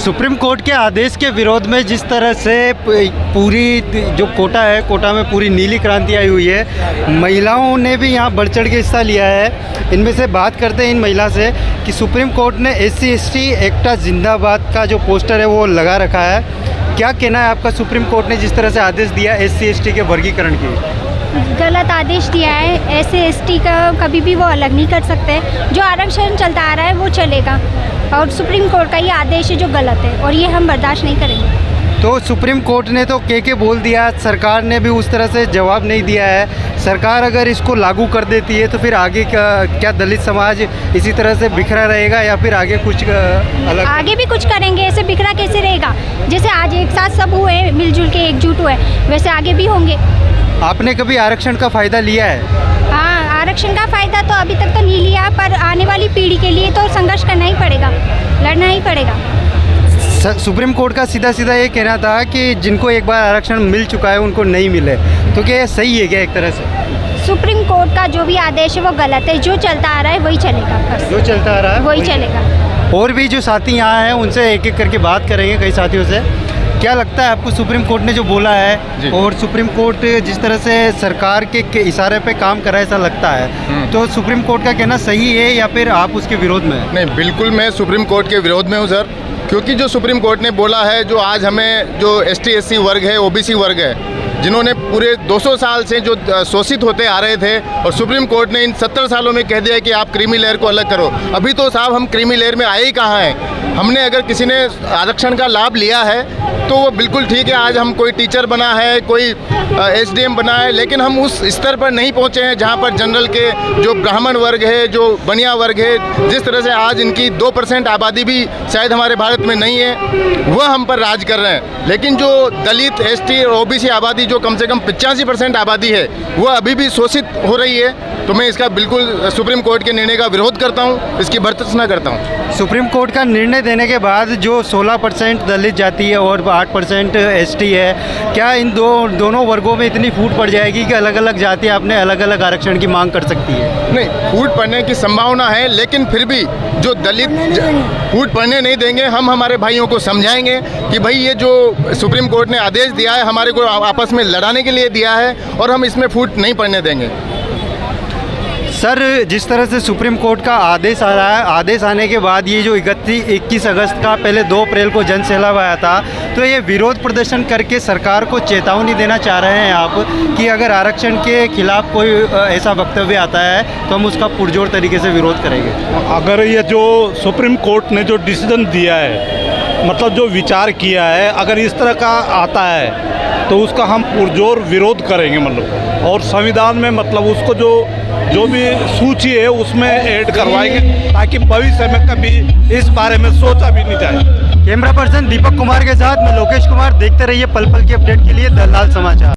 Supreme court के आदेश के विरोध में जिस तरह से पूरी जो कोटा है, कोटा में पूरी नीली क्रांति आई हुई है, महिलाओं ने भी यहाँ बढ़ चढ़ के हिस्सा लिया है। इनमें से बात करते हैं इन महिला से कि सुप्रीम कोर्ट ने SC/ST एक्टा जिंदाबाद का जो पोस्टर है वो लगा रखा है। क्या कहना है आपका? सुप्रीम कोर्ट ने जिस तरह से आदेश दिया SC/ST के वर्गीकरण की, गलत आदेश दिया है। SC/ST का कभी भी वो अलग नहीं कर सकते। जो आरक्षण चलता आ रहा है वो चलेगा, और सुप्रीम कोर्ट का ये आदेश है जो गलत है, और ये हम बर्दाश्त नहीं करेंगे। तो सुप्रीम कोर्ट ने तो के बोल दिया, सरकार ने भी उस तरह से जवाब नहीं दिया है। सरकार अगर इसको लागू कर देती है तो फिर आगे क्या दलित समाज इसी तरह से बिखरा रहेगा या फिर आगे कुछ अलग? आगे भी कुछ करेंगे। ऐसे बिखरा कैसे रहेगा? जैसे आज एक साथ सब हुए, मिलजुल के एकजुट हुए, वैसे आगे भी होंगे। आपने कभी आरक्षण का फ़ायदा लिया है? हाँ, आरक्षण का फ़ायदा तो अभी तक तो नहीं लिया, पर आने वाली पीढ़ी के लिए तो संघर्ष करना ही पड़ेगा, लड़ना ही पड़ेगा। सुप्रीम कोर्ट का सीधा सीधा ये कहना था कि जिनको एक बार आरक्षण मिल चुका है उनको नहीं मिले, तो क्या ये सही है क्या एक तरह से? सुप्रीम कोर्ट का जो भी आदेश है वो गलत है। जो चलता आ रहा है वही चलेगा, बस। जो चलता आ रहा है वही चलेगा। और भी जो साथी यहाँ हैं उनसे एक एक करके बात करेंगे, कई साथियों से। क्या लगता है आपको सुप्रीम कोर्ट ने जो बोला है, और सुप्रीम कोर्ट जिस तरह से सरकार के इशारे पे काम कर रहा है, ऐसा लगता है, तो सुप्रीम कोर्ट का कहना सही है या फिर आप उसके विरोध में? नहीं, बिल्कुल मैं सुप्रीम कोर्ट के विरोध में हूँ सर, क्योंकि जो सुप्रीम कोर्ट ने बोला है, जो आज हमें जो ST/SC वर्ग है, OBC वर्ग है, जिन्होंने पूरे 200 साल से जो शोषित होते आ रहे थे, और सुप्रीम कोर्ट ने इन 70 सालों में कह दिया कि आप क्रीमी लेयर को अलग करो। अभी तो साहब हम क्रीमी लेयर में आए ही कहाँ हैं? हमने अगर किसी ने आरक्षण का लाभ लिया है तो वो बिल्कुल ठीक है। आज हम कोई टीचर बना है, कोई SDM बना है, लेकिन हम उस स्तर पर नहीं पहुँचे हैं जहाँ पर जनरल के जो ब्राह्मण वर्ग है, जो बनिया वर्ग है, जिस तरह से आज इनकी 2% आबादी भी शायद हमारे भारत में नहीं है, वह हम पर राज कर रहे हैं। लेकिन जो दलित, ST और OBC आबादी जो कम से कम 85% आबादी है, वह अभी भी शोषित हो रही है। तो मैं इसका बिल्कुल सुप्रीम कोर्ट के निर्णय का विरोध करता हूँ, इसकी भर्त्सना करता हूँ। सुप्रीम कोर्ट का निर्णय देने के बाद जो 16% दलित जाति है और 8% ST है, क्या इन दोनों वर्गों में इतनी फूट पड़ जाएगी कि अलग अलग जातियाँ अपने अलग अलग आरक्षण की मांग कर सकती है? नहीं, फूट पड़ने की संभावना है, लेकिन फिर भी जो दलित फूट पड़ने नहीं देंगे। हम हमारे भाइयों को समझाएंगे कि भाई ये जो सुप्रीम कोर्ट ने आदेश दिया है, हमारे को आपस में लड़ाने के लिए दिया है, और हम इसमें फूट नहीं पड़ने देंगे। सर, जिस तरह से सुप्रीम कोर्ट का आदेश आ रहा है, आदेश आने के बाद ये जो 21 अगस्त का पहले 2 अप्रैल को जन सैलाब आया था, तो ये विरोध प्रदर्शन करके सरकार को चेतावनी देना चाह रहे हैं आप कि अगर आरक्षण के खिलाफ कोई ऐसा वक्तव्य आता है तो हम उसका पुरजोर तरीके से विरोध करेंगे? अगर ये जो सुप्रीम कोर्ट ने जो डिसीजन दिया है, मतलब जो विचार किया है, अगर इस तरह का आता है तो उसका हम पुरजोर विरोध करेंगे, मतलब, और संविधान में मतलब उसको जो भी सूची है उसमें ऐड करवाएंगे, ताकि भविष्य में कभी इस बारे में सोचा भी नहीं जाए। कैमरा पर्सन दीपक कुमार के साथ मैं लोकेश कुमार। देखते रहिए पल पल की अपडेट के लिए द लाल समाचार।